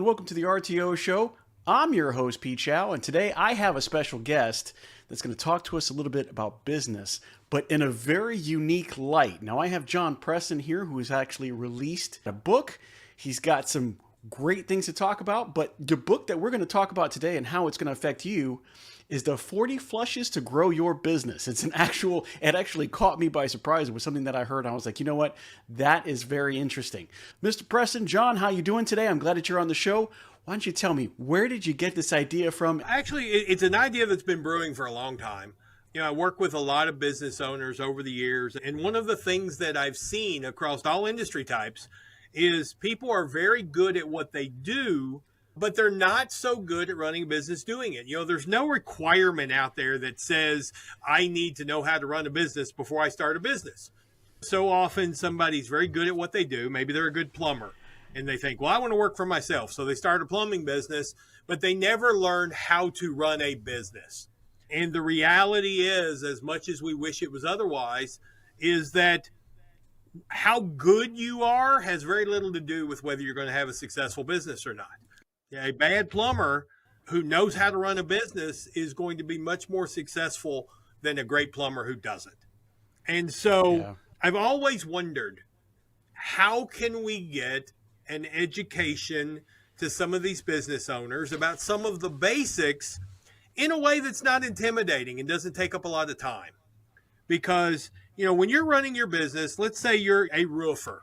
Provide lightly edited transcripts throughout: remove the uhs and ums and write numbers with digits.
and welcome to the RTO show. I'm your host, Pete Chao, and today I have a special guest that's going to talk to us a little bit about business, but in a very unique light. Now, I have John Preston here, who has actually released a book. He's got some great things to talk about, but the book that we're going to talk about today and how it's going to affect you is the 40 Flushes to Grow Your Business. It actually caught me by surprise. It was something that I heard, and I was like, you know what? That is very interesting. Mr. Preston, John, how you doing today? I'm glad that you're on the show. Why don't you tell me, where did you get this idea from? Actually, it's an idea that's been brewing for a long time. I work with a lot of business owners over the years, and one of the things that I've seen across all industry types is people are very good at what they do, but they're not so good at running a business doing it. There's no requirement out there that says I need to know how to run a business before I start a business. So often somebody's very good at what they do. Maybe they're a good plumber and they think, well, I want to work for myself. So they start a plumbing business, but they never learn how to run a business. And the reality is, as much as we wish it was otherwise, is that how good you are has very little to do with whether you're going to have a successful business or not. A bad plumber who knows how to run a business is going to be much more successful than a great plumber who doesn't. And so I've always wondered, how can we get an education to some of these business owners about some of the basics in a way that's not intimidating and doesn't take up a lot of time? Because, when you're running your business, let's say you're a roofer.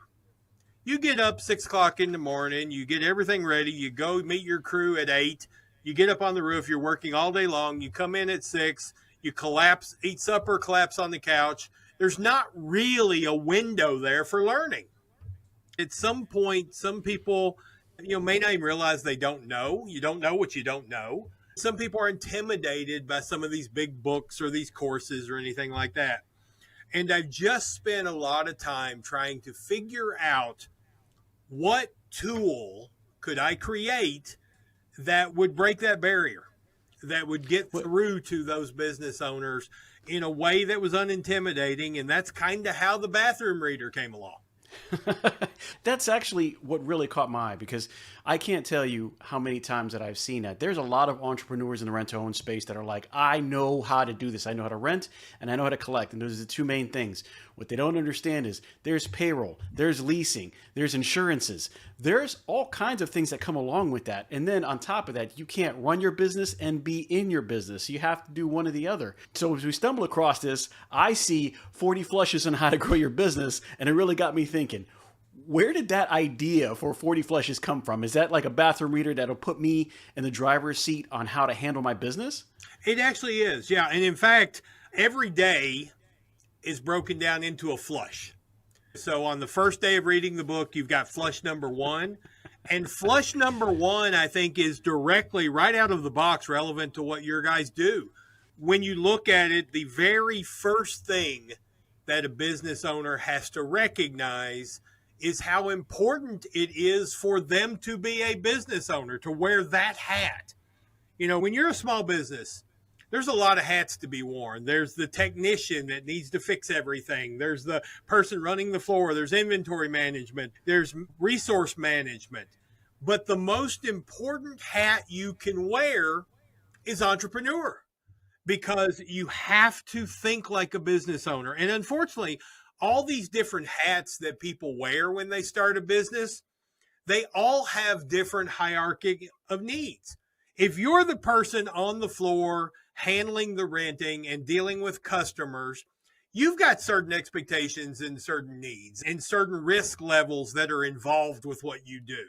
You get up 6 o'clock in the morning, you get everything ready, you go meet your crew at 8, you get up on the roof, you're working all day long, you come in at 6, you collapse, eat supper, collapse on the couch. There's not really a window there for learning. At some point, some people, may not even realize they don't know. You don't know what you don't know. Some people are intimidated by some of these big books or these courses or anything like that. And I've just spent a lot of time trying to figure out what tool could I create that would break that barrier, that would get through to those business owners in a way that was unintimidating. And that's kind of how the bathroom reader came along. That's actually what really caught my eye, because I can't tell you how many times that I've seen that. There's a lot of entrepreneurs in the rent-to-own space that are like, I know how to do this. I know how to rent and I know how to collect. And those are the two main things. What they don't understand is there's payroll, there's leasing, there's insurances. There's all kinds of things that come along with that. And then on top of that, you can't run your business and be in your business. You have to do one or the other. So as we stumble across this, I see 40 Flushes on how to grow your business. And it really got me thinking, where did that idea for 40 Flushes come from? Is that like a bathroom reader that'll put me in the driver's seat on how to handle my business? It actually is, yeah. And in fact, every day is broken down into a flush. So on the first day of reading the book, you've got flush number 1. And flush number 1, I think, is directly right out of the box relevant to what your guys do. When you look at it, the very first thing that a business owner has to recognize is how important it is for them to be a business owner, to wear that hat. When you're a small business, there's a lot of hats to be worn. There's the technician that needs to fix everything. There's the person running the floor. There's inventory management. There's resource management. But the most important hat you can wear is entrepreneur, because you have to think like a business owner. And unfortunately, all these different hats that people wear when they start a business, they all have different hierarchy of needs. If you're the person on the floor handling the renting and dealing with customers, you've got certain expectations and certain needs and certain risk levels that are involved with what you do.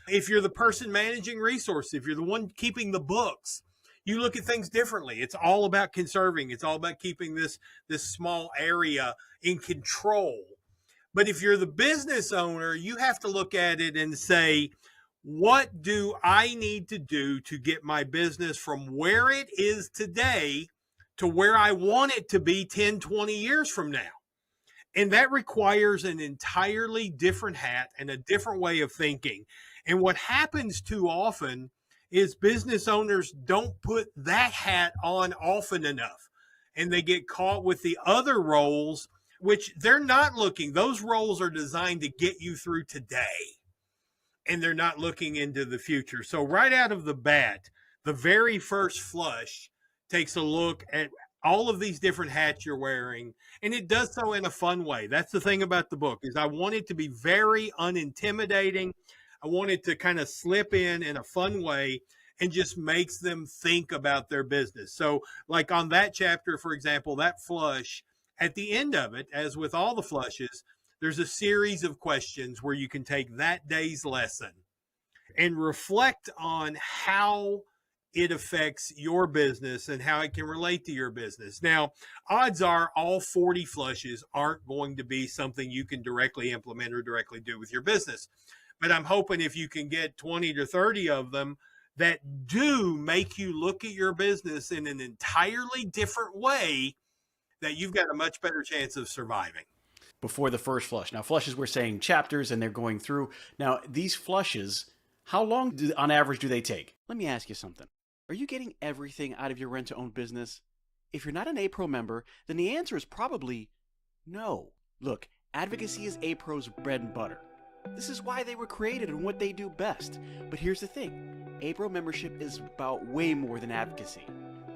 If you're the person managing resources, if you're the one keeping the books, you look at things differently. It's all about conserving. It's all about keeping this small area in control. But if you're the business owner, you have to look at it and say, what do I need to do to get my business from where it is today to where I want it to be 10, 20 years from now? And that requires an entirely different hat and a different way of thinking. And what happens too often is business owners don't put that hat on often enough. And they get caught with the other roles, which they're not looking. Those roles are designed to get you through today. and they're not looking into the future. So right out of the bat, the very first flush takes a look at all of these different hats you're wearing, and it does so in a fun way. That's the thing about the book, is I want it to be very unintimidating. I want it to kind of slip in a fun way, and just makes them think about their business. So like on that chapter, for example, that flush, at the end of it, as with all the flushes, there's a series of questions where you can take that day's lesson and reflect on how it affects your business and how it can relate to your business. Now, odds are all 40 flushes aren't going to be something you can directly implement or directly do with your business. But I'm hoping if you can get 20 to 30 of them that do make you look at your business in an entirely different way, that you've got a much better chance of surviving. Before the first flush. Now, flushes, we're saying chapters, and they're going through. Now, these flushes, how long on average do they take? Let me ask you something. Are you getting everything out of your rent-to-own business? If you're not an A-Pro member, then the answer is probably no. Look, advocacy is A-Pro's bread and butter. This is why they were created and what they do best. But here's the thing. A-Pro membership is about way more than advocacy.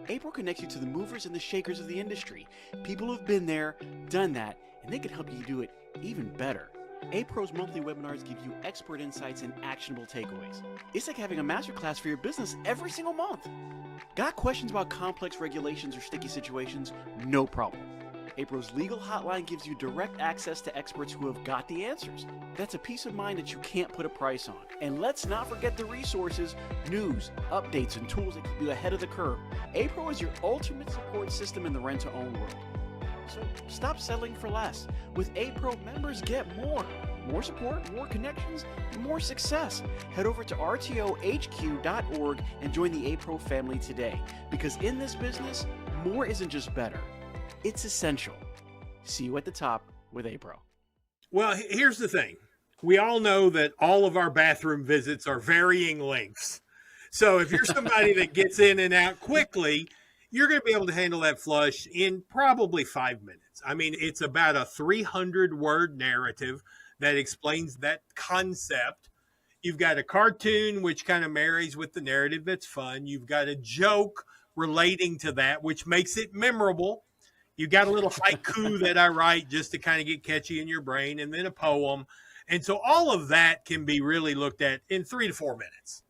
A-Pro connects you to the movers and the shakers of the industry. People who've been there, done that, and they can help you do it even better. A-Pro's monthly webinars give you expert insights and actionable takeaways. It's like having a masterclass for your business every single month. Got questions about complex regulations or sticky situations? No problem. A-Pro's legal hotline gives you direct access to experts who have got the answers. That's a peace of mind that you can't put a price on. And let's not forget the resources, news, updates, and tools that keep you ahead of the curve. A-Pro is your ultimate support system in the rent-to-own world. So stop settling for less. With A-Pro, members get more. More support, more connections, and more success. Head over to rtohq.org and join the A-Pro family today. Because in this business, more isn't just better. It's essential. See you at the top with A-Pro. Well, here's the thing. We all know that all of our bathroom visits are varying lengths. So if you're somebody that gets in and out quickly, you're going to be able to handle that flush in probably 5 minutes. I mean, it's about a 300-word narrative that explains that concept. You've got a cartoon, which kind of marries with the narrative that's fun. You've got a joke relating to that, which makes it memorable. You got a little haiku that I write just to kind of get catchy in your brain, and then a poem. And so all of that can be really looked at in 3 to 4 minutes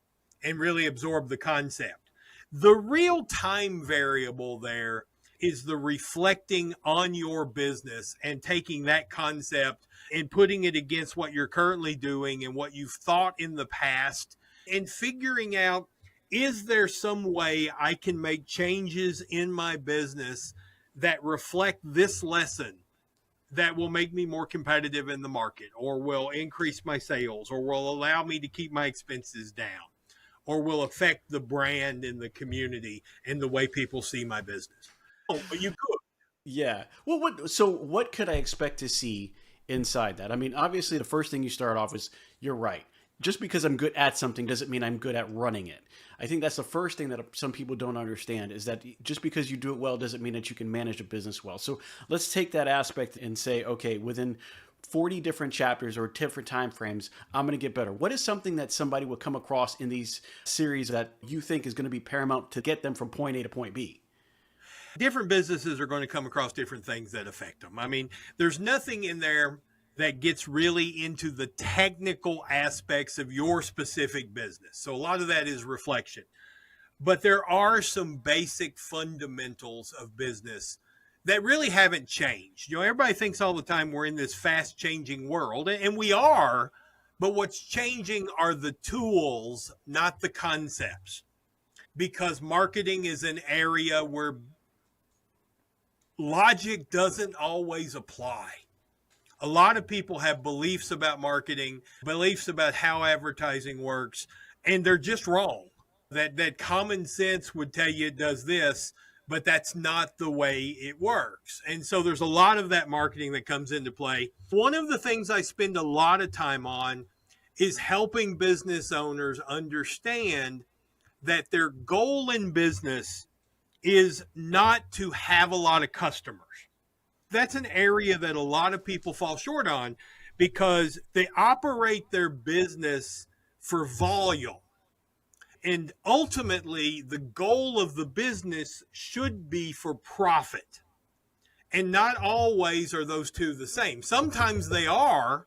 and really absorb the concept. The real time variable there is the reflecting on your business and taking that concept and putting it against what you're currently doing and what you've thought in the past, and figuring out, is there some way I can make changes in my business that reflect this lesson that will make me more competitive in the market, or will increase my sales, or will allow me to keep my expenses down, or will affect the brand and the community and the way people see my business. Oh, but you could. Yeah. Well, what could I expect to see inside that? I mean, obviously, the first thing you start off is, you're right. Just because I'm good at something doesn't mean I'm good at running it. I think that's the first thing that some people don't understand, is that just because you do it well doesn't mean that you can manage a business well. So let's take that aspect and say, okay, within 40 different chapters or different time frames, I'm going to get better. What is something that somebody will come across in these series that you think is going to be paramount to get them from point A to point B? Different businesses are going to come across different things that affect them. I mean, there's nothing in there that gets really into the technical aspects of your specific business. So a lot of that is reflection. But there are some basic fundamentals of business that really haven't changed. You know, everybody thinks all the time we're in this fast changing world, and we are, but what's changing are the tools, not the concepts. Because marketing is an area where logic doesn't always apply. A lot of people have beliefs about marketing, beliefs about how advertising works, and they're just wrong. That common sense would tell you it does this, but that's not the way it works. And so there's a lot of that marketing that comes into play. One of the things I spend a lot of time on is helping business owners understand that their goal in business is not to have a lot of customers. That's an area that a lot of people fall short on, because they operate their business for volume. And ultimately, the goal of the business should be for profit. And not always are those two the same. Sometimes they are,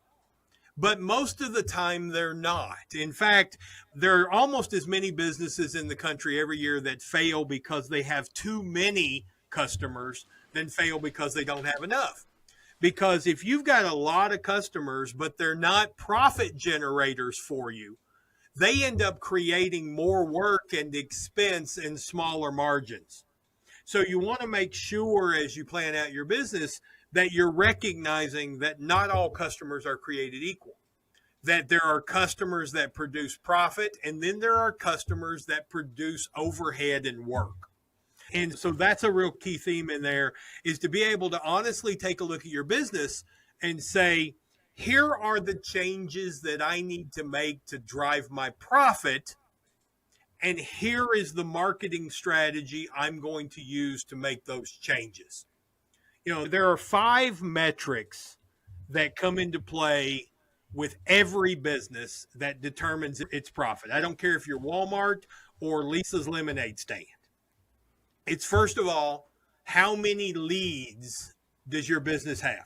but most of the time they're not. In fact, there are almost as many businesses in the country every year that fail because they have too many customers than fail because they don't have enough. Because if you've got a lot of customers, but they're not profit generators for you, they end up creating more work and expense and smaller margins. So you want to make sure as you plan out your business that you're recognizing that not all customers are created equal, that there are customers that produce profit, and then there are customers that produce overhead and work. And so that's a real key theme in there, is to be able to honestly take a look at your business and say, here are the changes that I need to make to drive my profit. And here is the marketing strategy I'm going to use to make those changes. There are 5 metrics that come into play with every business that determines its profit. I don't care if you're Walmart or Lisa's lemonade stand. It's, first of all, how many leads does your business have?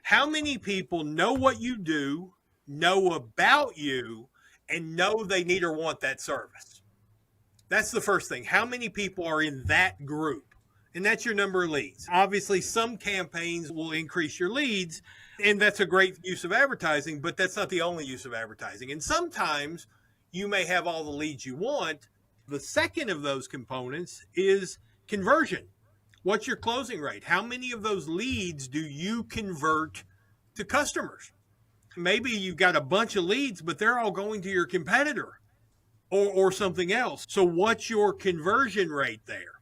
How many people know what you do, know about you, and know they need or want that service? That's the first thing. How many people are in that group? And that's your number of leads. Obviously, some campaigns will increase your leads, and that's a great use of advertising, but that's not the only use of advertising. And sometimes you may have all the leads you want. The second of those components is conversion. What's your closing rate? How many of those leads do you convert to customers? Maybe you've got a bunch of leads, but they're all going to your competitor or something else. So what's your conversion rate there?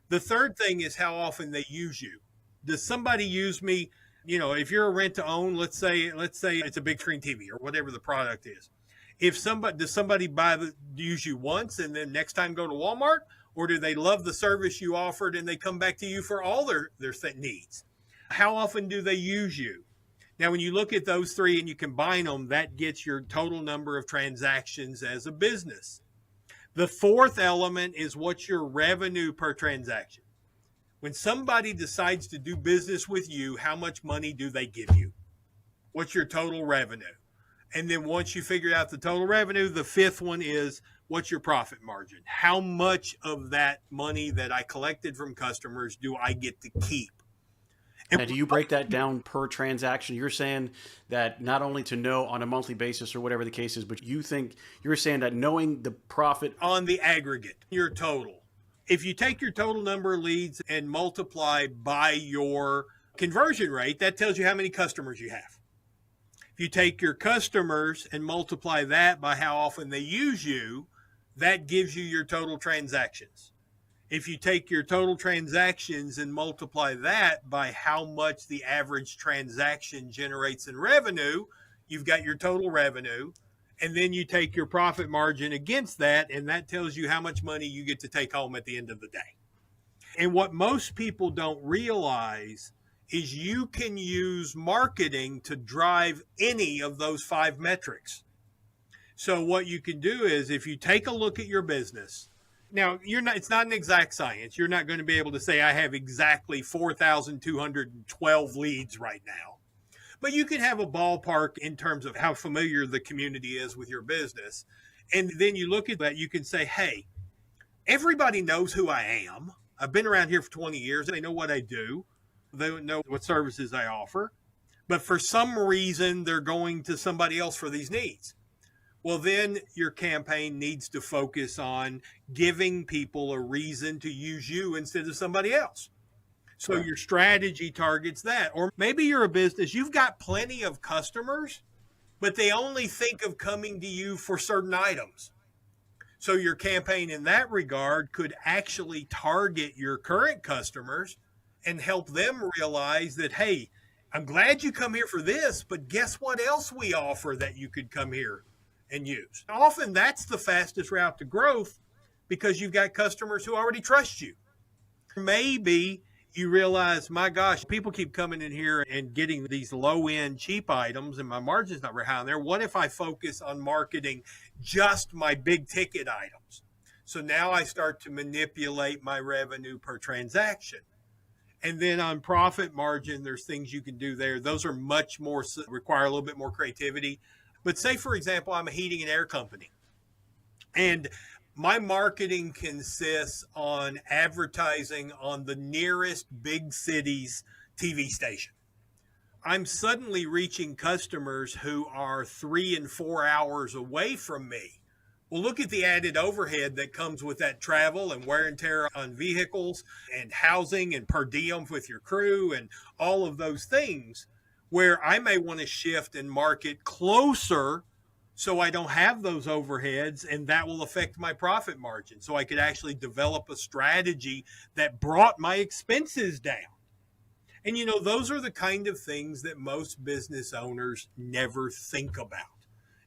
The third thing is how often they use you. Does somebody use me? If you're a rent to own, let's say it's a big screen TV or whatever the product is. Does somebody use you once and then next time go to Walmart? Or do they love the service you offered and they come back to you for all their needs? How often do they use you? Now, when you look at those 3 and you combine them, that gets your total number of transactions as a business. The fourth element is what's your revenue per transaction. When somebody decides to do business with you, how much money do they give you? What's your total revenue? And then once you figure out the total revenue, the fifth one is, what's your profit margin? How much of that money that I collected from customers do I get to keep? Now, do you break that down per transaction? You're saying that not only to know on a monthly basis or whatever the case is, but you're saying that knowing the profit on the aggregate, your total. If you take your total number of leads and multiply by your conversion rate, that tells you how many customers you have. If you take your customers and multiply that by how often they use you, that gives you your total transactions. If you take your total transactions and multiply that by how much the average transaction generates in revenue, you've got your total revenue. And then you take your profit margin against that, and that tells you how much money you get to take home at the end of the day. And what most people don't realize is you can use marketing to drive any of those 5 metrics. So what you can do is, if you take a look at your business, now it's not an exact science. You're not going to be able to say, I have exactly 4,212 leads right now. But you can have a ballpark in terms of how familiar the community is with your business. And then you look at that, you can say, hey, everybody knows who I am. I've been around here for 20 years. They know what I do. They know what services I offer. But for some reason, they're going to somebody else for these needs. Well, then your campaign needs to focus on giving people a reason to use you instead of somebody else. So your strategy targets that. Or maybe you're a business, you've got plenty of customers, but they only think of coming to you for certain items. So your campaign in that regard could actually target your current customers and help them realize that, hey, I'm glad you come here for this, but guess what else we offer that you could come here and use? Often that's the fastest route to growth because you've got customers who already trust you. Maybe you realize, my gosh, people keep coming in here and getting these low end cheap items and my margin's not very high on there. What if I focus on marketing just my big ticket items? So now I start to manipulate my revenue per transaction. And then on profit margin, there's things you can do there. Those are much more, require a little bit more creativity. But say, for example, I'm a heating and air company, and my marketing consists on advertising on the nearest big city's TV station. I'm suddenly reaching customers who are 3 and 4 hours away from me. Well, look at the added overhead that comes with that travel and wear and tear on vehicles and housing and per diem with your crew and all of those things, where I may want to shift and market closer so I don't have those overheads, and that will affect my profit margin. So I could actually develop a strategy that brought my expenses down. And those are the kind of things that most business owners never think about.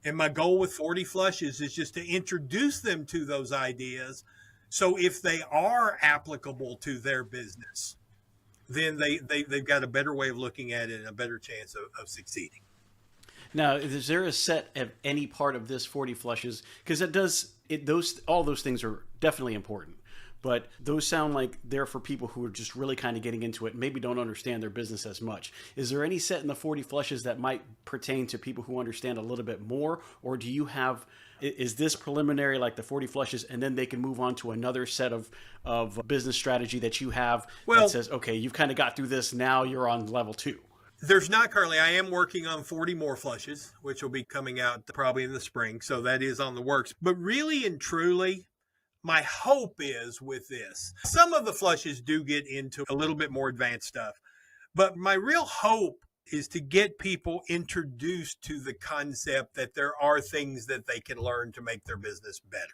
And my goal with 40 Flushes is just to introduce them to those ideas. So if they are applicable to their business, then they've got a better way of looking at it and a better chance of succeeding. Now, is there a set of any part of this 40 Flushes? Because all those things are definitely important. But those sound like they're for people who are just really kind of getting into it, maybe don't understand their business as much. Is there any set in the 40 Flushes that might pertain to people who understand a little bit more? Or do you have, is this preliminary like the 40 Flushes, and then they can move on to another set of business strategy that you have that says, okay, you've kind of got through this, now you're on level 2? There's not currently. I am working on 40 more Flushes, which will be coming out probably in the spring. So that is on the works. But really and truly, my hope is with this, some of the Flushes do get into a little bit more advanced stuff, but my real hope is to get people introduced to the concept that there are things that they can learn to make their business better.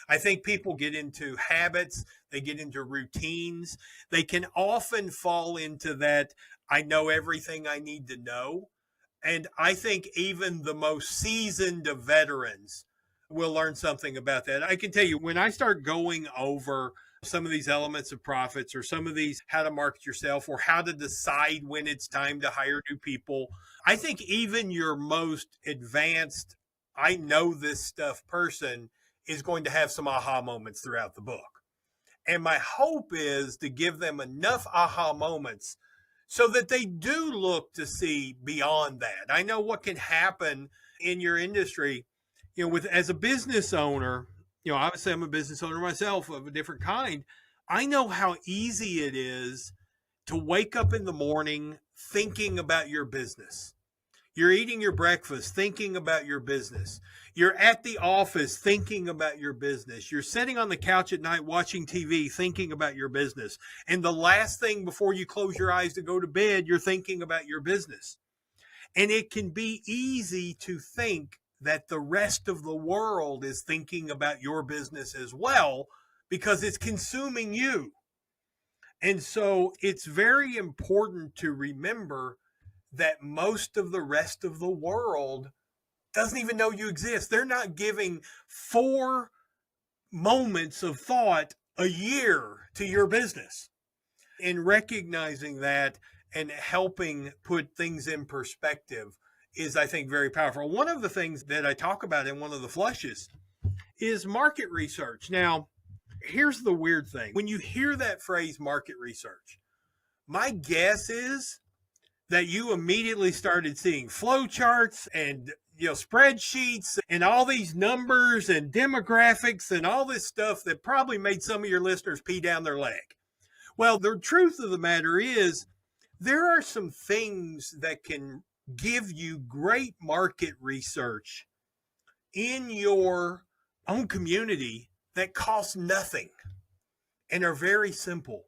I think people get into habits, they get into routines. They can often fall into that, I know everything I need to know. And I think even the most seasoned of veterans will learn something about that. I can tell you, when I start going over some of these elements of profits or some of these how to market yourself or how to decide when it's time to hire new people, I think even your most advanced, I know this stuff person is going to have some aha moments throughout the book. And my hope is to give them enough aha moments so that they do look to see beyond that. I know what can happen in your industry, as a business owner. Obviously I'm a business owner myself of a different kind. I know how easy it is to wake up in the morning thinking about your business. You're eating your breakfast thinking about your business. You're at the office thinking about your business. You're sitting on the couch at night watching TV thinking about your business. And the last thing before you close your eyes to go to bed, you're thinking about your business. And it can be easy to think that the rest of the world is thinking about your business as well because it's consuming you. And so it's very important to remember that most of the rest of the world doesn't even know you exist. They're not giving 4 moments of thought a year to your business. And recognizing that and helping put things in perspective is, I think, very powerful. One of the things that I talk about in one of the Flushes is market research. Now, here's the weird thing. When you hear that phrase, market research, my guess is that you immediately started seeing flow charts and spreadsheets and all these numbers and demographics and all this stuff that probably made some of your listeners pee down their leg. Well, the truth of the matter is there are some things that can give you great market research in your own community that cost nothing and are very simple.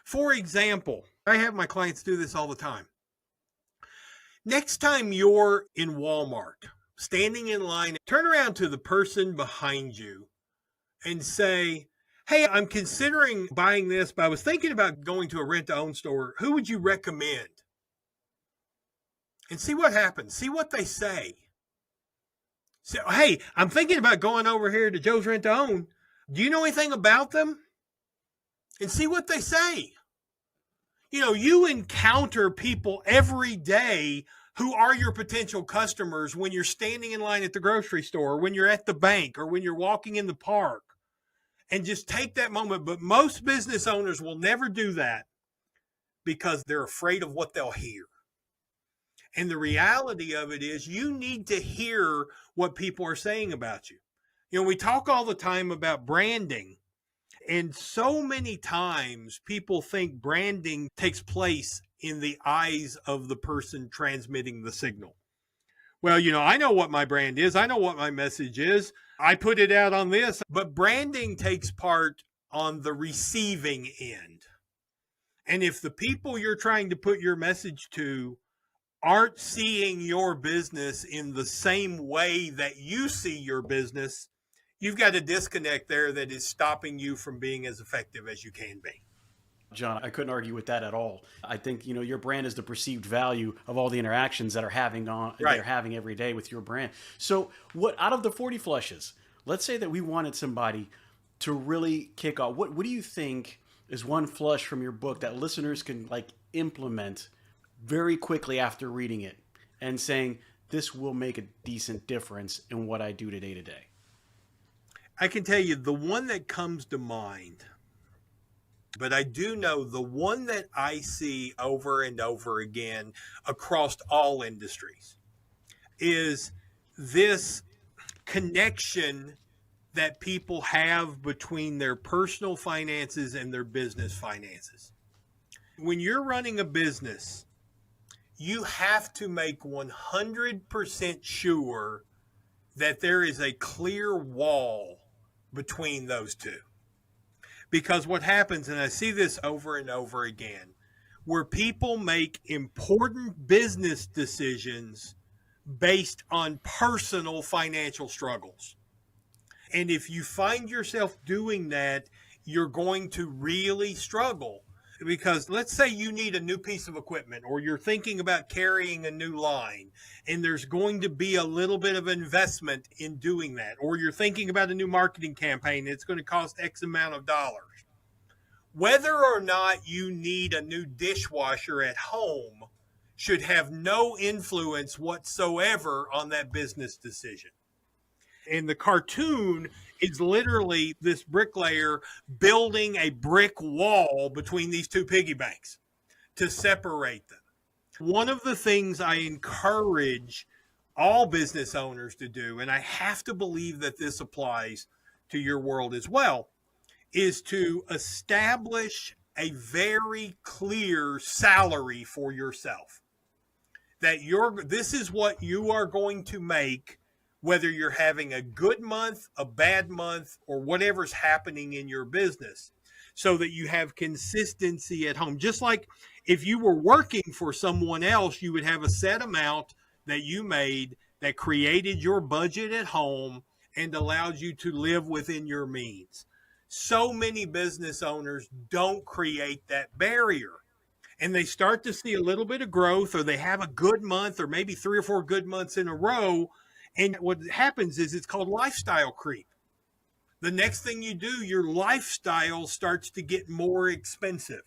For example, I have my clients do this all the time. Next time you're in Walmart, standing in line, turn around to the person behind you and say, hey, I'm considering buying this, but I was thinking about going to a rent-to-own store. Who would you recommend? And see what happens. See what they say. So, hey, I'm thinking about going over here to Joe's Rent-to-Own. Do you know anything about them? And see what they say. You encounter people every day who are your potential customers when you're standing in line at the grocery store, or when you're at the bank, or when you're walking in the park. And just take that moment. But most business owners will never do that because they're afraid of what they'll hear. And the reality of it is you need to hear what people are saying about you. We talk all the time about branding. And so many times people think branding takes place in the eyes of the person transmitting the signal. Well, I know what my brand is. I know what my message is. I put it out on this. But branding takes part on the receiving end. And if the people you're trying to put your message to aren't seeing your business in the same way that you see your business, you've got a disconnect there that is stopping you from being as effective as you can be. John, I couldn't argue with that at all. I think, your brand is the perceived value of all the interactions that are they're having every day with your brand. So what, out of the 40 flushes, let's say that we wanted somebody to really kick off. What do you think is one flush from your book that listeners can implement very quickly after reading it and saying, this will make a decent difference in what I do day to day? I can tell you the one that comes to mind, but I do know the one that I see over and over again across all industries is this connection that people have between their personal finances and their business finances. When you're running a business, you have to make 100% sure that there is a clear wall between those two. Because what happens, and I see this over and over again, where people make important business decisions based on personal financial struggles. And if you find yourself doing that, you're going to really struggle. Because let's say you need a new piece of equipment, or you're thinking about carrying a new line, and there's going to be a little bit of investment in doing that. Or you're thinking about a new marketing campaign, it's going to cost X amount of dollars. Whether or not you need a new dishwasher at home should have no influence whatsoever on that business decision. And the cartoon is literally this bricklayer building a brick wall between these two piggy banks to separate them. One of the things I encourage all business owners to do, and I have to believe that this applies to your world as well, is to establish a very clear salary for yourself. That this is what you are going to make, whether you're having a good month, a bad month, or whatever's happening in your business, so that you have consistency at home. Just like if you were working for someone else, you would have a set amount that you made that created your budget at home and allowed you to live within your means. So many business owners don't create that barrier. And they start to see a little bit of growth, or they have a good month, or maybe 3 or 4 good months in a row. And what happens is it's called lifestyle creep. The next thing you do, your lifestyle starts to get more expensive.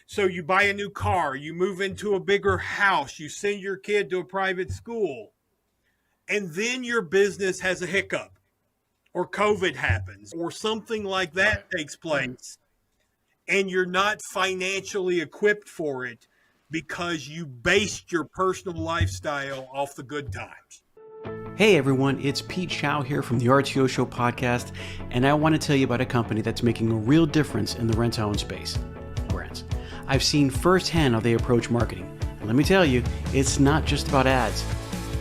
So you buy a new car, you move into a bigger house, you send your kid to a private school, and then your business has a hiccup, or COVID happens, or something like that takes place, and you're not financially equipped for it because you based your personal lifestyle off the good times. Hey everyone, it's Pete Chao here from the RTO Show podcast, and I want to tell you about a company that's making a real difference in the rent-to-own space, Brands. I've seen firsthand how they approach marketing. And let me tell you, it's not just about ads.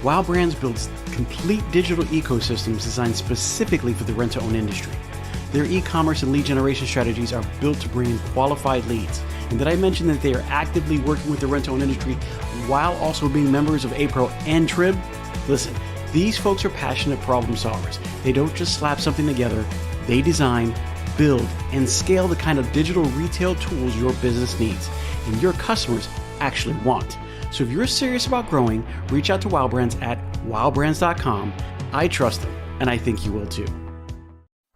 Wow Brands builds complete digital ecosystems designed specifically for the rent-to-own industry. Their e-commerce and lead generation strategies are built to bring in qualified leads. And did I mention that they are actively working with the rent-to-own industry while also being members of APRO and TRIB? Listen, these folks are passionate problem solvers. They don't just slap something together. They design, build, and scale the kind of digital retail tools your business needs and your customers actually want. So if you're serious about growing, reach out to Wow Brands at wowbrands.com. I trust them, and I think you will too.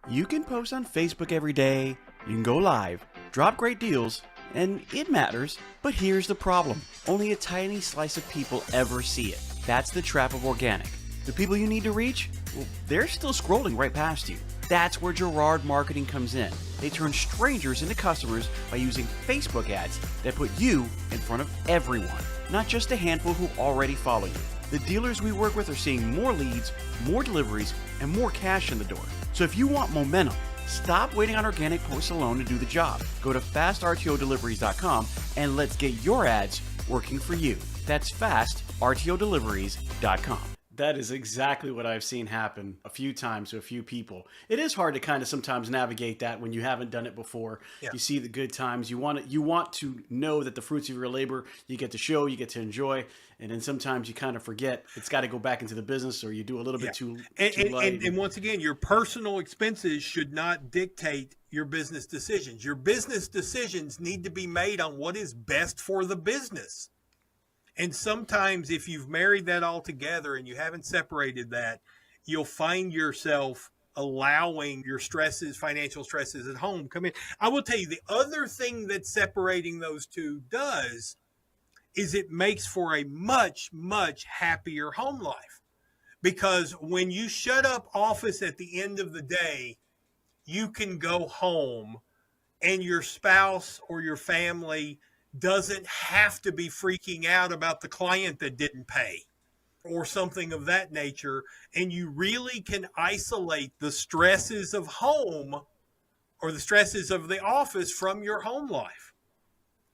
You can post on Facebook every day, you can go live, drop great deals, And it matters, but here's the problem. Only a tiny slice of people ever see it. That's the trap of organic. The people you need to reach, well, they're still scrolling right past you. That's where Gerard Marketing comes in. They turn strangers into customers by using Facebook ads that put you in front of everyone, not just a handful who already follow you. The dealers we work with are seeing more leads, more deliveries, and more cash in the door. So if you want momentum, stop waiting on organic posts alone to do the job. Go to fastrtodeliveries.com and let's get your ads working for you. That's fastrtodeliveries.com. That is exactly what I've seen happen a few times to a few people. It is hard to kind of sometimes navigate that when you haven't done it before. Yeah. You see the good times. You want to know that the fruits of your labor you get to show, you get to enjoy, and then sometimes you kind of forget it's got to go back into the business, or you do a little bit too light. And once again, your personal expenses should not dictate your business decisions. Your business decisions need to be made on what is best for the business. And sometimes if you've married that all together and you haven't separated that, you'll find yourself allowing your stresses, financial stresses at home come in. I will tell you, the other thing that separating those two does is it makes for a much, much happier home life. Because when you shut up office at the end of the day, you can go home and your spouse or your family doesn't have to be freaking out about the client that didn't pay or something of that nature. And you really can isolate the stresses of home or the stresses of the office from your home life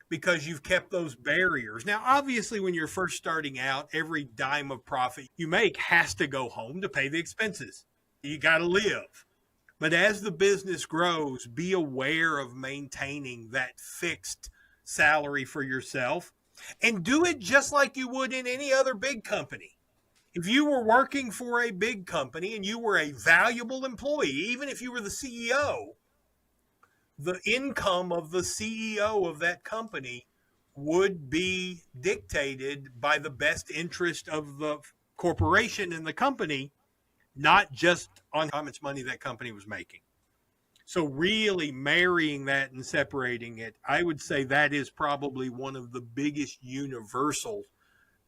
because you've kept those barriers. Now, obviously, when you're first starting out, every dime of profit you make has to go home to pay the expenses. You got to live. But as the business grows, be aware of maintaining that fixed salary for yourself, and do it just like you would in any other big company. If you were working for a big company and you were a valuable employee, even if you were the CEO, the income of the CEO of that company would be dictated by the best interest of the corporation and the company, not just on how much money that company was making. So really marrying that and separating it, I would say that is probably one of the biggest universal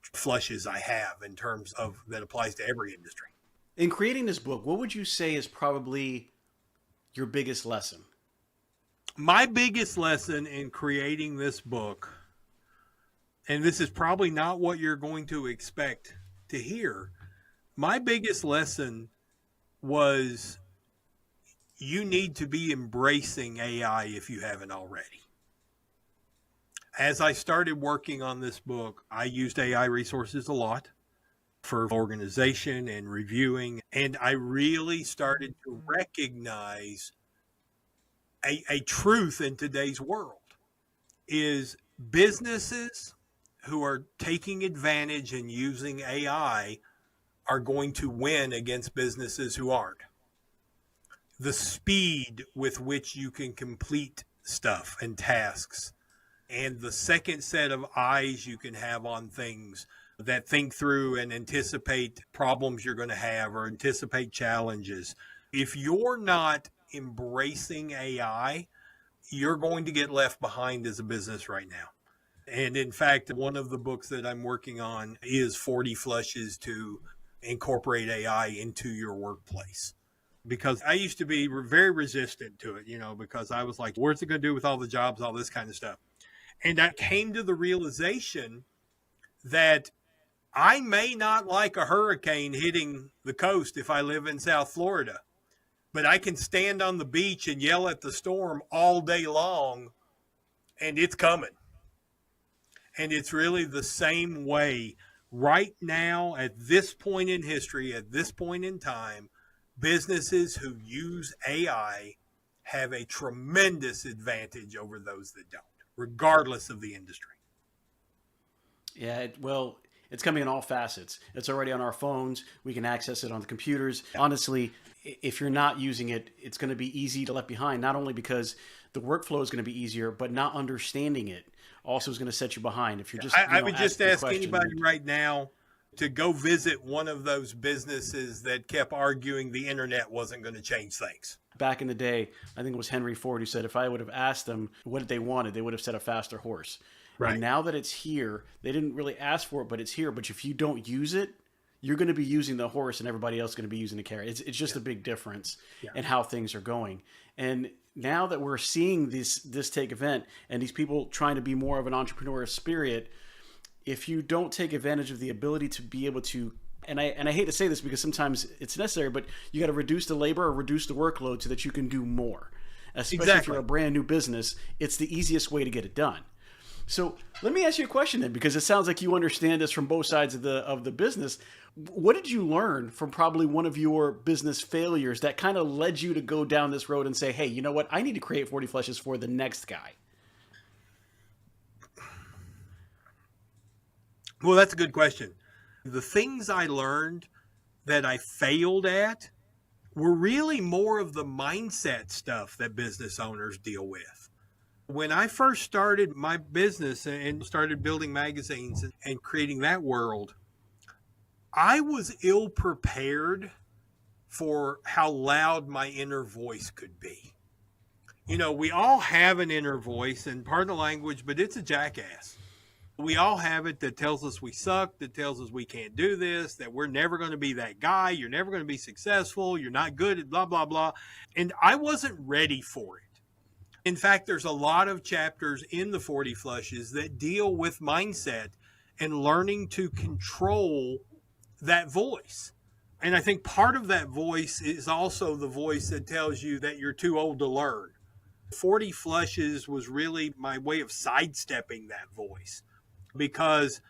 flushes I have in terms of that applies to every industry. In creating this book, what would you say is probably your biggest lesson? My biggest lesson in creating this book, and this is probably not what you're going to expect to hear, my biggest lesson was you need to be embracing AI if you haven't already. As I started working on this book, I used AI resources a lot for organization and reviewing, and I really started to recognize a truth in today's world is businesses who are taking advantage and using AI are going to win against businesses who aren't. The speed with which you can complete stuff and tasks, and the second set of eyes you can have on things that think through and anticipate problems you're going to have or anticipate challenges. If you're not embracing AI, you're going to get left behind as a business right now. And in fact, one of the books that I'm working on is 40 Flushes to incorporate AI into your workplace. Because I used to be very resistant to it, because I was like, what's it going to do with all the jobs, all this kind of stuff? And I came to the realization that I may not like a hurricane hitting the coast if I live in South Florida, but I can stand on the beach and yell at the storm all day long, and it's coming. And it's really the same way right now at this point in history, at this point in time. Businesses who use AI have a tremendous advantage over those that don't, regardless of the industry. Yeah, it's coming in all facets. It's already on our phones. We can access it on the computers. Honestly, if you're not using it, it's going to be easy to let behind, not only because the workflow is going to be easier, but not understanding it also is going to set you behind. If you're just, I would just ask anybody right now to go visit one of those businesses that kept arguing the internet wasn't going to change things. Back in the day, I think it was Henry Ford who said if I would have asked them what they wanted, they would have said a faster horse. And Right. now that it's here, they didn't really ask for it, but it's here. But if you don't use it, you're going to be using the horse and everybody else is going to be using the carrot. It's just a big difference in how things are going. And now that we're seeing this take event and these people trying to be more of an entrepreneurial spirit, if you don't take advantage of the ability to be able to, and I hate to say this because sometimes it's necessary, but you got to reduce the labor or reduce the workload so that you can do more. Especially if you're a brand new business, it's the easiest way to get it done. So let me ask you a question then, because it sounds like you understand this from both sides of the business. What did you learn from probably one of your business failures that kind of led you to go down this road and say, hey, you know what? I need to create 40 Flushes for the next guy. Well, that's a good question. The things I learned that I failed at were really more of the mindset stuff that business owners deal with. When I first started my business and started building magazines and creating that world, I was ill prepared for how loud my inner voice could be. You know, we all have an inner voice, and pardon the language, but it's a jackass. We all have it that tells us we suck, that tells us we can't do this, that we're never going to be that guy, you're never going to be successful, you're not good at blah, blah, blah. And I wasn't ready for it. In fact, there's a lot of chapters in the 40 Flushes that deal with mindset and learning to control that voice. And I think part of that voice is also the voice that tells you that you're too old to learn. 40 Flushes was really my way of sidestepping that voice, because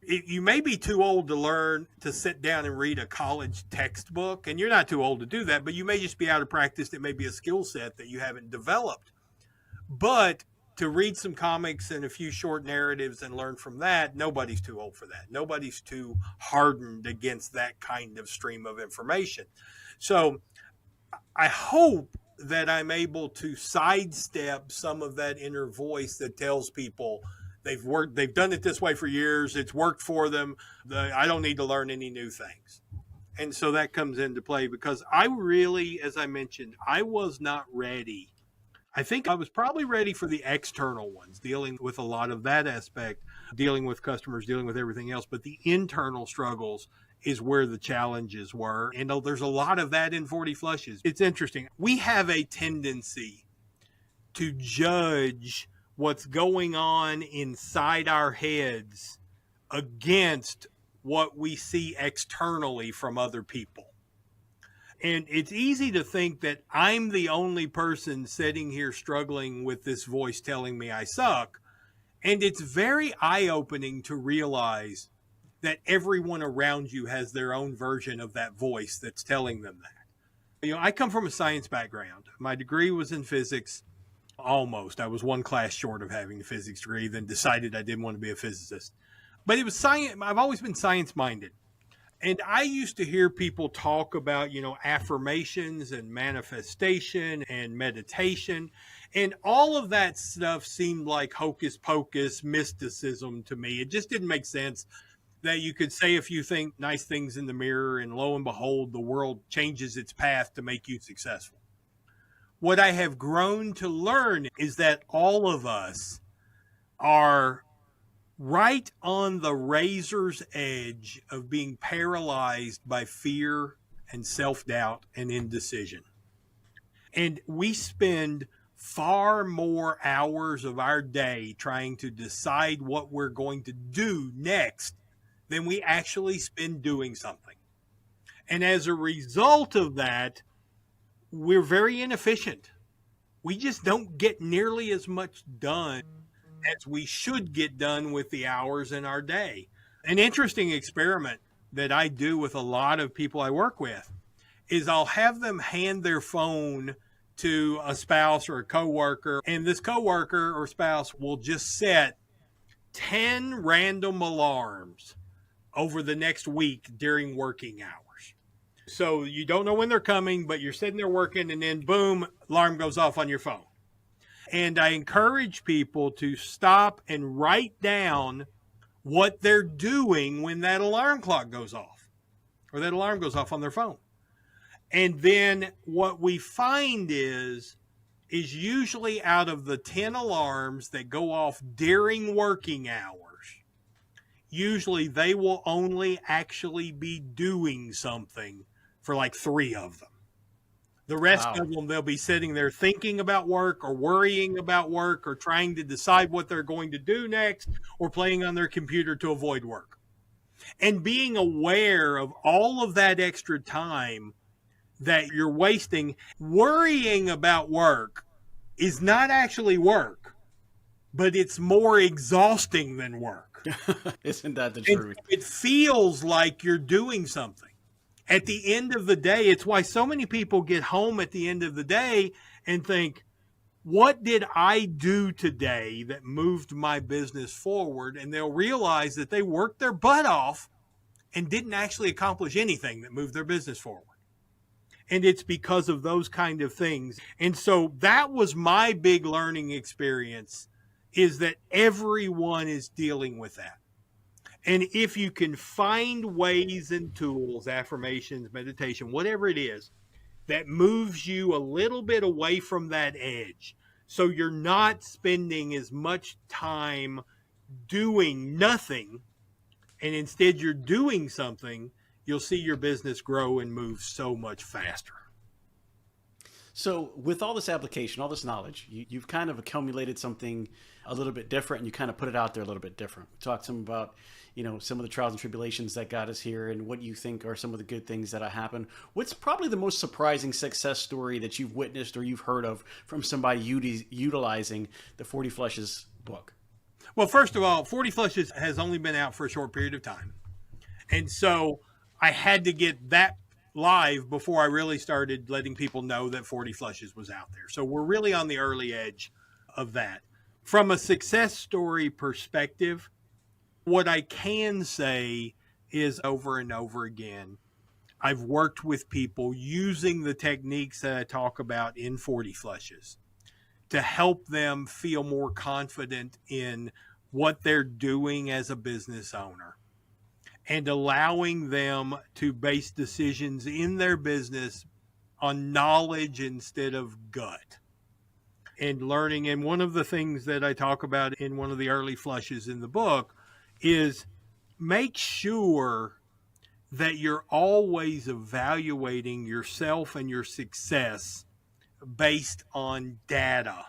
you may be too old to learn to sit down and read a college textbook, and you're not too old to do that, but you may just be out of practice. It may be a skill set that you haven't developed. But to read some comics and a few short narratives and learn from that, nobody's too old for that. Nobody's too hardened against that kind of stream of information. So I hope that I'm able to sidestep some of that inner voice that tells people they've done it this way for years, it's worked for them, I don't need to learn any new things. And so that comes into play, because I really, as I mentioned, I was not ready. I think I was probably ready for the external ones, dealing with a lot of that aspect, dealing with customers, dealing with everything else. But the internal struggles is where the challenges were. And there's a lot of that in 40 Flushes. It's interesting. We have a tendency to judge what's going on inside our heads against what we see externally from other people. And it's easy to think that I'm the only person sitting here struggling with this voice telling me I suck. And it's very eye-opening to realize that everyone around you has their own version of that voice that's telling them that. You know, I come from a science background. My degree was in physics, almost. I was one class short of having a physics degree, then decided I didn't want to be a physicist. But it was science. I've always been science-minded. And I used to hear people talk about, affirmations and manifestation and meditation. And all of that stuff seemed like hocus pocus mysticism to me. It just didn't make sense that you could say a few nice things in the mirror and lo and behold, the world changes its path to make you successful. What I have grown to learn is that all of us are right on the razor's edge of being paralyzed by fear and self-doubt and indecision. And we spend far more hours of our day trying to decide what we're going to do next than we actually spend doing something. And as a result of that, we're very inefficient. We just don't get nearly as much done as we should get done with the hours in our day. An interesting experiment that I do with a lot of people I work with is I'll have them hand their phone to a spouse or a coworker, and this coworker or spouse will just set 10 random alarms over the next week during working hours. So you don't know when they're coming, but you're sitting there working, and then boom, alarm goes off on your phone. And I encourage people to stop and write down what they're doing when that alarm clock goes off or that alarm goes off on their phone. And then what we find is usually out of the 10 alarms that go off during working hours, usually they will only actually be doing something for like 3 of them. The rest Wow. of them, they'll be sitting there thinking about work or worrying about work or trying to decide what they're going to do next or playing on their computer to avoid work. And being aware of all of that extra time that you're wasting worrying about work is not actually work, but it's more exhausting than work. Isn't that the And truth? it feels like you're doing something. At the end of the day, it's why so many people get home at the end of the day and think, what did I do today that moved my business forward? And they'll realize that they worked their butt off and didn't actually accomplish anything that moved their business forward. And it's because of those kind of things. And so that was my big learning experience, is that everyone is dealing with that. And if you can find ways and tools, affirmations, meditation, whatever it is, that moves you a little bit away from that edge, so you're not spending as much time doing nothing, and instead you're doing something, you'll see your business grow and move so much faster. So, with all this application, all this knowledge, you've kind of accumulated something a little bit different, and you kind of put it out there a little bit different. We talked some about, some of the trials and tribulations that got us here, and what you think are some of the good things that have happened. What's probably the most surprising success story that you've witnessed or you've heard of from somebody utilizing the 40 Flushes book? Well, first of all, 40 Flushes has only been out for a short period of time. And so I had to get that live before I really started letting people know that 40 Flushes was out there. So we're really on the early edge of that. From a success story perspective, what I can say is over and over again, I've worked with people using the techniques that I talk about in 40 Flushes to help them feel more confident in what they're doing as a business owner, and allowing them to base decisions in their business on knowledge instead of gut, and learning. And one of the things that I talk about in one of the early flushes in the book is make sure that you're always evaluating yourself and your success based on data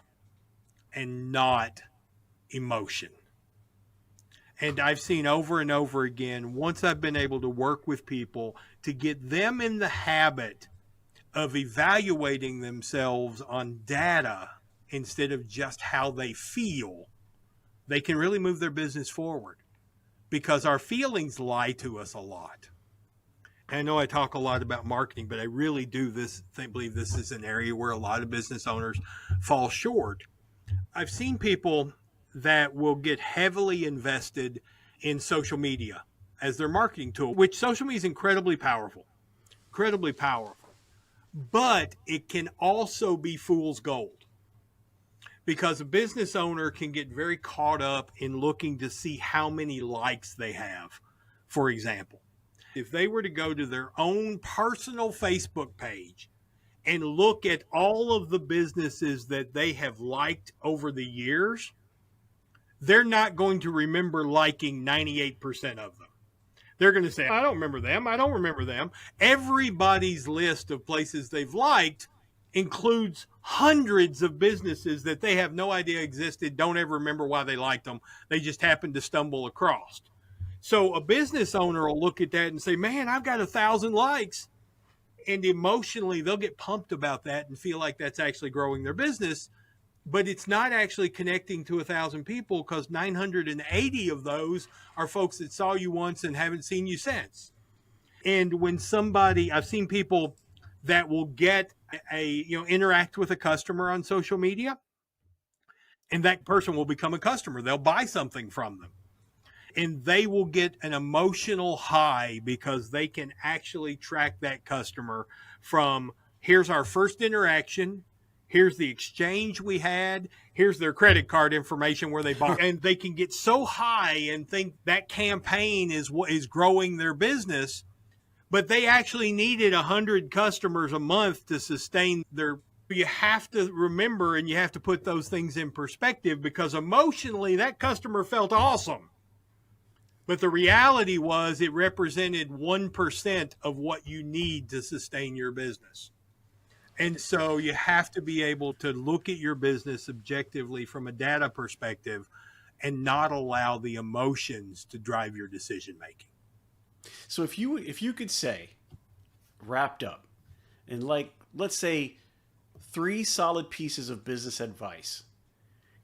and not emotion. And I've seen over and over again, once I've been able to work with people to get them in the habit of evaluating themselves on data instead of just how they feel, they can really move their business forward, because our feelings lie to us a lot. And I know I talk a lot about marketing, but I really do believe this is an area where a lot of business owners fall short. I've seen people that will get heavily invested in social media as their marketing tool, which social media is incredibly powerful, but it can also be fool's gold, because a business owner can get very caught up in looking to see how many likes they have. For example, if they were to go to their own personal Facebook page and look at all of the businesses that they have liked over the years, they're not going to remember liking 98% of them. They're going to say, I don't remember them. Everybody's list of places they've liked includes hundreds of businesses that they have no idea existed, don't ever remember why they liked them. They just happened to stumble across. So a business owner will look at that and say, man, I've got 1,000 likes. And emotionally, they'll get pumped about that and feel like that's actually growing their business. But it's not actually connecting to 1,000 people, because 980 of those are folks that saw you once and haven't seen you since. And when I've seen people that will get interact with a customer on social media, and that person will become a customer. They'll buy something from them, and they will get an emotional high because they can actually track that customer from, here's our first interaction, here's the exchange we had, here's their credit card information where they bought. And they can get so high and think that campaign is what is growing their business. but they actually needed 100 customers a month to sustain their. You have to remember, and you have to put those things in perspective, because emotionally that customer felt awesome. But the reality was it represented 1% of what you need to sustain your business. And so you have to be able to look at your business objectively from a data perspective and not allow the emotions to drive your decision making. So if you could say, wrapped up, in like, let's say, 3 solid pieces of business advice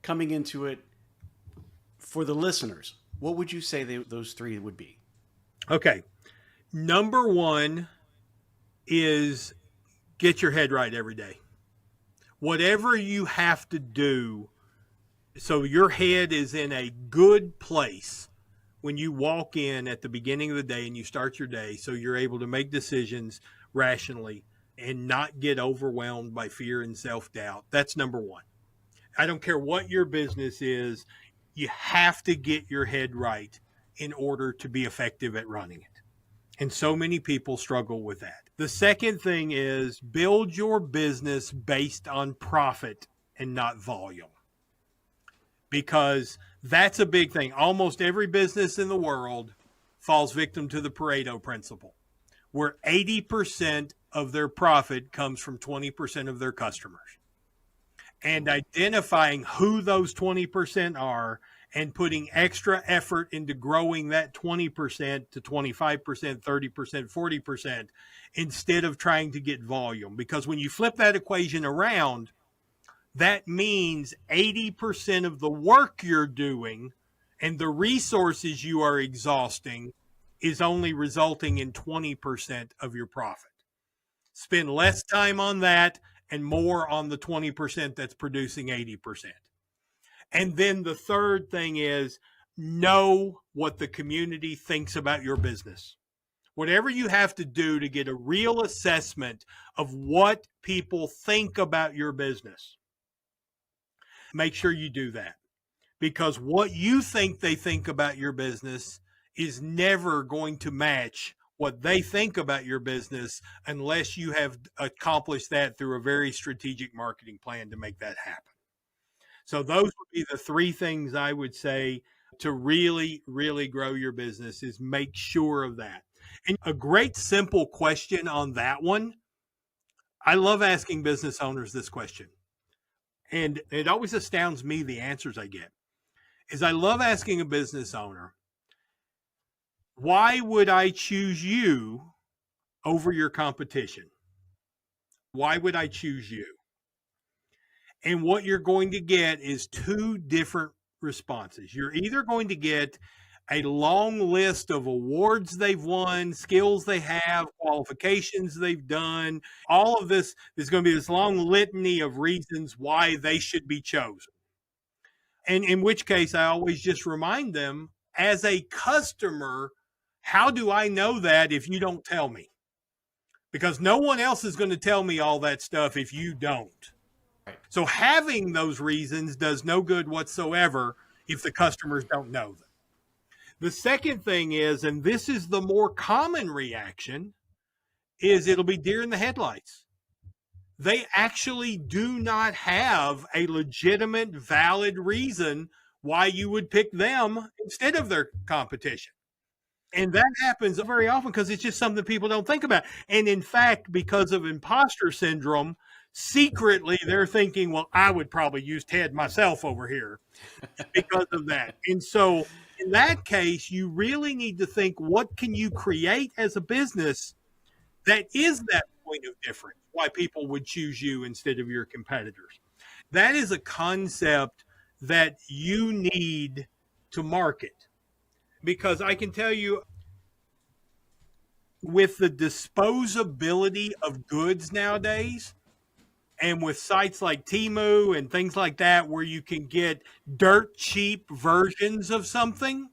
coming into it for the listeners, what would you say those 3 would be? Okay. Number 1 is get your head right every day. Whatever you have to do so your head is in a good place when you walk in at the beginning of the day and you start your day, so you're able to make decisions rationally and not get overwhelmed by fear and self-doubt. That's number 1. I don't care what your business is, you have to get your head right in order to be effective at running it. And so many people struggle with that. The second thing is build your business based on profit and not volume, because that's a big thing. Almost every business in the world falls victim to the Pareto principle, where 80% of their profit comes from 20% of their customers. And identifying who those 20% are and putting extra effort into growing that 20% to 25%, 30%, 40%, instead of trying to get volume. Because when you flip that equation around, that means 80% of the work you're doing and the resources you are exhausting is only resulting in 20% of your profit. Spend less time on that and more on the 20% that's producing 80%. And then the third thing is know what the community thinks about your business. Whatever you have to do to get a real assessment of what people think about your business, make sure you do that. Because what you think they think about your business is never going to match what they think about your business unless you have accomplished that through a very strategic marketing plan to make that happen. So those would be the 3 things I would say to really, really grow your business, is make sure of that. And a great simple question on that one, I love asking business owners this question, and it always astounds me the answers I get, is I love asking a business owner, why would I choose you over your competition? Why would I choose you? And what you're going to get is 2 different responses. You're either going to get a long list of awards they've won, skills they have, qualifications they've done. All of this is going to be this long litany of reasons why they should be chosen. And in which case, I always just remind them, as a customer, how do I know that if you don't tell me? Because no one else is going to tell me all that stuff if you don't. So having those reasons does no good whatsoever if the customers don't know them. The second thing is, and this is the more common reaction, is it'll be deer in the headlights. They actually do not have a legitimate, valid reason why you would pick them instead of their competition. And that happens very often because it's just something people don't think about. And in fact, because of imposter syndrome, secretly they're thinking, well, I would probably use Ted myself over here because of that. And so in that case, you really need to think, what can you create as a business that is that point of difference, why people would choose you instead of your competitors? That is a concept that you need to market. Because I can tell you, with the disposability of goods nowadays, and with sites like Temu and things like that, where you can get dirt cheap versions of something,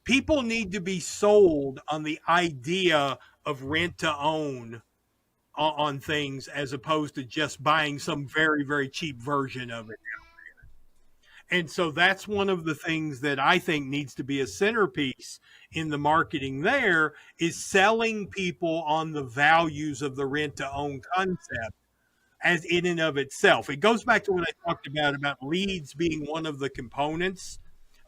people need to be sold on the idea of rent to own on things, as opposed to just buying some very, very cheap version of it. And so that's one of the things that I think needs to be a centerpiece in the marketing there is selling people on the values of the rent to own concept as in and of itself. It goes back to what I talked about leads being one of the components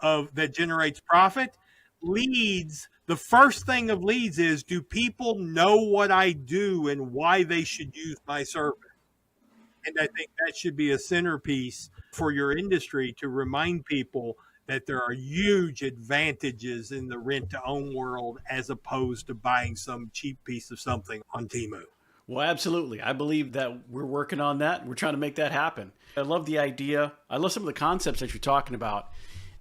of that generates profit. Leads, the first thing of leads is, do people know what I do and why they should use my service? And I think that should be a centerpiece for your industry to remind people that there are huge advantages in the rent to own world as opposed to buying some cheap piece of something on Temu. Well, absolutely. I believe that we're working on that. We're trying to make that happen. I love the idea. I love some of the concepts that you're talking about.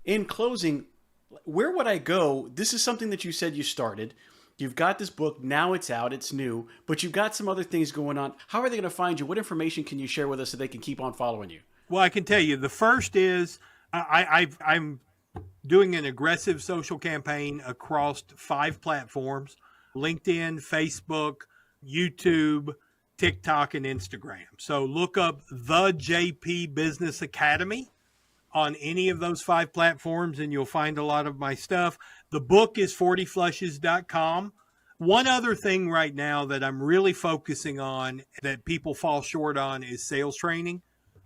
In closing, where would I go? This is something that you said you started. You've got this book. Now it's out. It's new. But you've got some other things going on. How are they going to find you? What information can you share with us so they can keep on following you? Well, I can tell you. The first is I'm doing an aggressive social campaign across 5 platforms: LinkedIn, Facebook, YouTube, TikTok, and Instagram. So look up the JP Business Academy on any of those 5 platforms and you'll find a lot of my stuff. The book is 40flushes.com. One other thing right now that I'm really focusing on that people fall short on is sales training.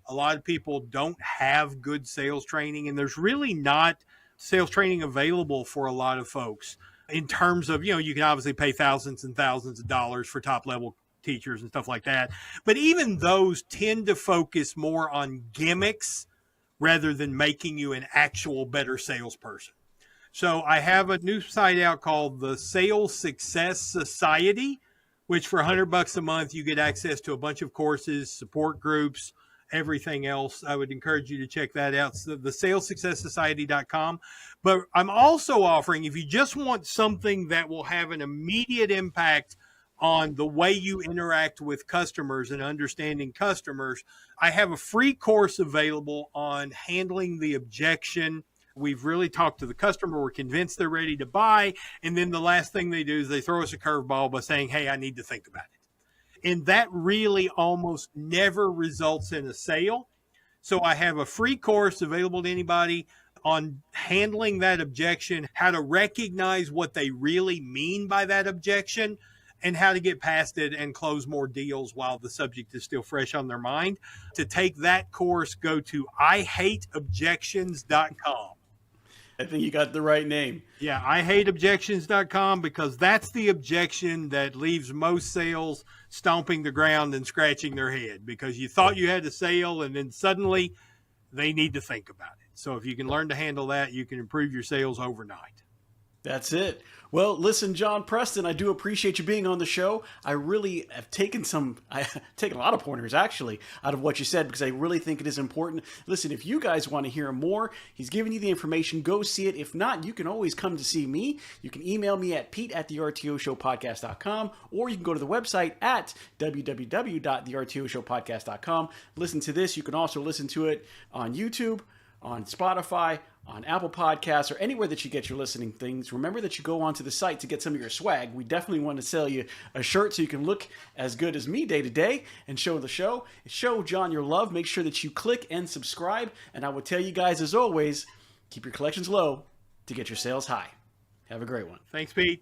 A lot of people don't have good sales training, and there's really not sales training available for a lot of folks in terms of, you can obviously pay thousands and thousands of dollars for top level teachers and stuff like that. But even those tend to focus more on gimmicks rather than making you an actual better salesperson. So I have a new site out called the Sales Success Society, which for $100 a month, you get access to a bunch of courses, support groups, everything else. I would encourage you to check that out. So the salessuccesssociety.com. But I'm also offering, if you just want something that will have an immediate impact on the way you interact with customers and understanding customers, I have a free course available on handling the objection. We've really talked to the customer. We're convinced they're ready to buy. And then the last thing they do is they throw us a curveball by saying, hey, I need to think about it. And that really almost never results in a sale. So I have a free course available to anybody on handling that objection, how to recognize what they really mean by that objection, and how to get past it and close more deals while the subject is still fresh on their mind. To take that course, go to ihateobjections.com. I think you got the right name. Yeah, ihateobjections.com, because that's the objection that leaves most sales stomping the ground and scratching their head, because you thought you had a sale and then suddenly they need to think about it. So if you can learn to handle that, you can improve your sales overnight. That's it. Well, listen, John Preston, I do appreciate you being on the show. I really have taken a lot of pointers actually out of what you said, because I really think it is important. Listen, if you guys want to hear more, he's giving you the information, go see it. If not, you can always come to see me. You can email me at pete@thertoshowpodcast.com, or you can go to the website at www.thertoshowpodcast.com. Listen to this. You can also listen to it on YouTube, on Spotify, on Apple Podcasts, or anywhere that you get your listening things. Remember that you go onto the site to get some of your swag. We definitely want to sell you a shirt so you can look as good as me day to day and show the show. Show John your love. Make sure that you click and subscribe. And I will tell you guys, as always, keep your collections low to get your sales high. Have a great one. Thanks, Pete.